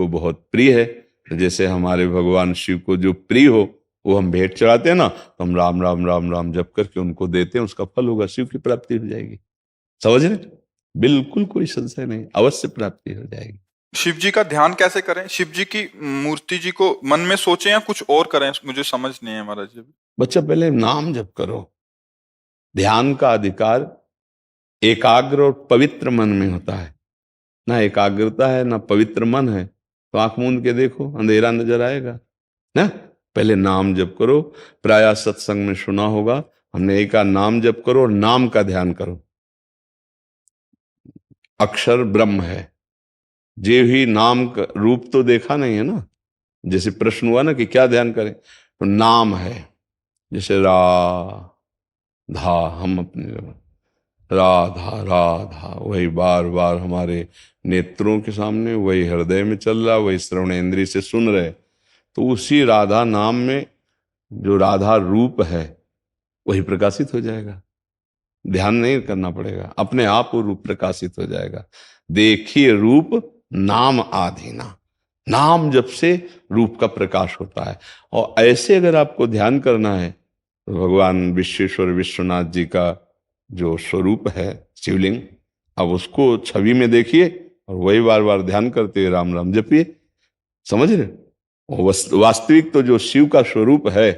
को बहुत प्रिय है। तो जैसे हमारे भगवान शिव को जो प्रिय हो वो हम भेंट चढ़ाते हैं ना, तो हम राम राम राम राम जप करके उनको देते हैं, उसका फल होगा, शिव की प्राप्ति हो जाएगी। समझ रहे? बिल्कुल कोई संशय नहीं, अवश्य प्राप्ति हो जाएगी। शिव जी का ध्यान कैसे करें? शिव जी की मूर्ति जी को मन में सोचें या कुछ और करें? मुझे समझ नहीं है महाराज जी। बच्चा पहले नाम जप करो। ध्यान का अधिकार एकाग्र और पवित्र मन में होता है। ना एकाग्रता है ना पवित्र मन है तो आंख मूंद के देखो, अंधेरा नजर आएगा ना। पहले नाम जप करो। प्रायः सत्संग में सुना होगा, हमने एक का नाम जप करो और नाम का ध्यान करो। अक्षर ब्रह्म है, जे ही नाम का रूप तो देखा नहीं है ना। जैसे प्रश्न हुआ ना कि क्या ध्यान करें, तो नाम है। जैसे राधा, हम अपने राधा राधा वही बार बार हमारे नेत्रों के सामने, वही हृदय में चल रहा, वही श्रवणेंद्रिय से सुन रहे। तो उसी राधा नाम में जो राधा रूप है वही प्रकाशित हो जाएगा। ध्यान नहीं करना पड़ेगा, अपने आप वो रूप प्रकाशित हो जाएगा। देखिए रूप नाम आधीना, नाम जब से रूप का प्रकाश होता है। और ऐसे अगर आपको ध्यान करना है तो भगवान विश्वेश्वर विश्वनाथ जी का जो स्वरूप है शिवलिंग, अब उसको छवि में देखिए और वही बार बार ध्यान करते राम राम जपिए। समझ रहे? वास्तविक तो जो शिव का स्वरूप है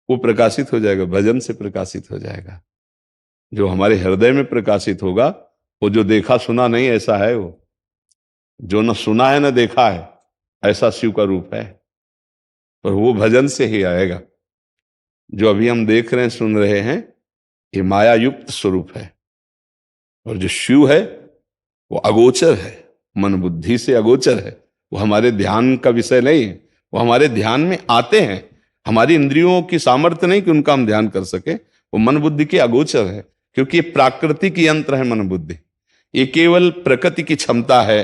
वो प्रकाशित हो जाएगा, भजन से प्रकाशित हो जाएगा। जो हमारे हृदय में प्रकाशित होगा वो जो देखा सुना नहीं ऐसा है, वो जो न सुना है न देखा है ऐसा शिव का रूप है। और वो भजन से ही आएगा। जो अभी हम देख रहे हैं सुन रहे हैं ये माया युक्त स्वरूप है, और जो शिव है वो अगोचर है, मन बुद्धि से अगोचर है। वो हमारे ध्यान का विषय नहीं है, वो हमारे ध्यान में आते हैं। हमारी इंद्रियों की सामर्थ्य नहीं कि उनका हम ध्यान कर सके, वो मन बुद्धि के अगोचर है। क्योंकि ये प्राकृतिक यंत्र है मन बुद्धि, ये केवल प्रकृति की क्षमता है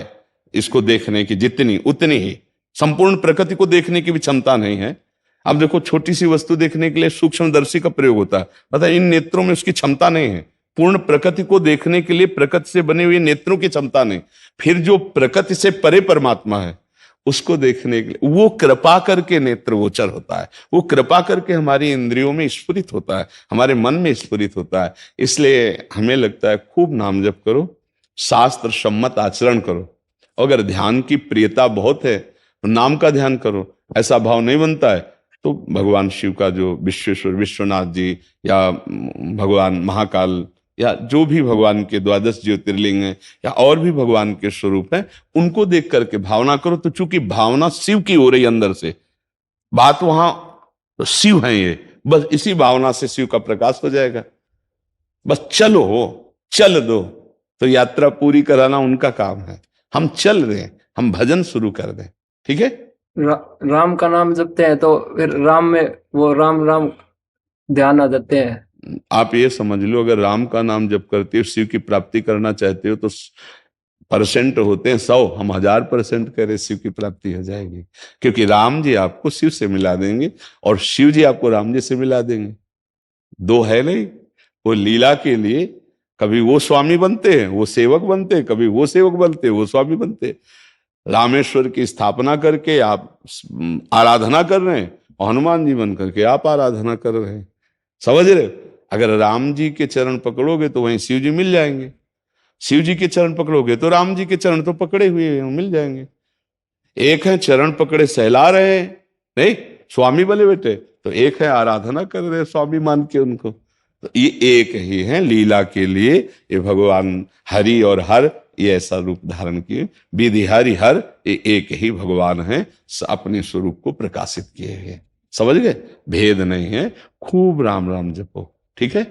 इसको देखने की, जितनी उतनी ही, संपूर्ण प्रकृति को देखने की भी क्षमता नहीं है। अब देखो छोटी सी वस्तु देखने के लिए सूक्ष्मदर्शी का प्रयोग होता है, पता है इन नेत्रों में उसकी क्षमता नहीं है। पूर्ण प्रकृति को देखने के लिए प्रकृति से बने हुए नेत्रों की क्षमता नहीं। फिर जो प्रकृति से परे परमात्मा है उसको देखने के लिए वो कृपा करके नेत्र गोचर होता है, वो कृपा करके हमारी इंद्रियों में स्फुरित होता है, हमारे मन में स्फुरित होता है। इसलिए हमें लगता है खूब नाम जप करो, शास्त्र सम्मत आचरण करो। अगर ध्यान की प्रियता बहुत है तो नाम का ध्यान करो, ऐसा भाव नहीं बनता है तो भगवान शिव का जो विश्वेश्वर विश्वनाथ जी या भगवान महाकाल या जो भी भगवान के 12 ज्योतिर्लिंग हैं या और भी भगवान के स्वरूप हैं उनको देख करके भावना करो। तो चूंकि भावना शिव की हो रही अंदर से, बात वहां तो शिव है, ये बस इसी भावना से शिव का प्रकाश हो जाएगा। बस चलो, चल दो, तो यात्रा पूरी कराना उनका काम है। हम चल रहे हैं, हम भजन शुरू कर दें, ठीक है। राम का नाम जपते हैं तो फिर राम में वो राम राम ध्यान आ जाते हैं। आप ये समझ लो, अगर राम का नाम जप करते हो, शिव की प्राप्ति करना चाहते हो तो परसेंट होते हैं 100, हम 1000% करें शिव की प्राप्ति हो जाएगी। क्योंकि राम जी आपको शिव से मिला देंगे और शिव जी आपको राम जी से मिला देंगे। दो है नहीं, वो लीला के लिए कभी वो स्वामी बनते हैं वो सेवक बनते हैं, कभी वो सेवक बनते हैं वो स्वामी बनते हैं। रामेश्वर की स्थापना करके आप आराधना कर रहे हैं और हनुमान जी बन करके आप आराधना कर रहे हैं। समझ रहे? अगर राम जी के चरण पकड़ोगे तो वहीं शिव जी मिल जाएंगे, शिव जी के चरण पकड़ोगे तो राम जी के चरण तो पकड़े हुए हैं मिल जाएंगे। एक है चरण पकड़े सहला रहे हैं, नहीं स्वामी बने बेटे, तो एक है आराधना कर रहे स्वामी मान के उनको। तो ये एक ही है लीला के लिए। ये भगवान हरि और हर ये ऐसा रूप धारण किए, विधि हरि हर ये एक ही भगवान है, अपने स्वरूप को प्रकाशित किए हैं। समझ गए? भेद नहीं है। खूब राम राम जपो, ठीक है।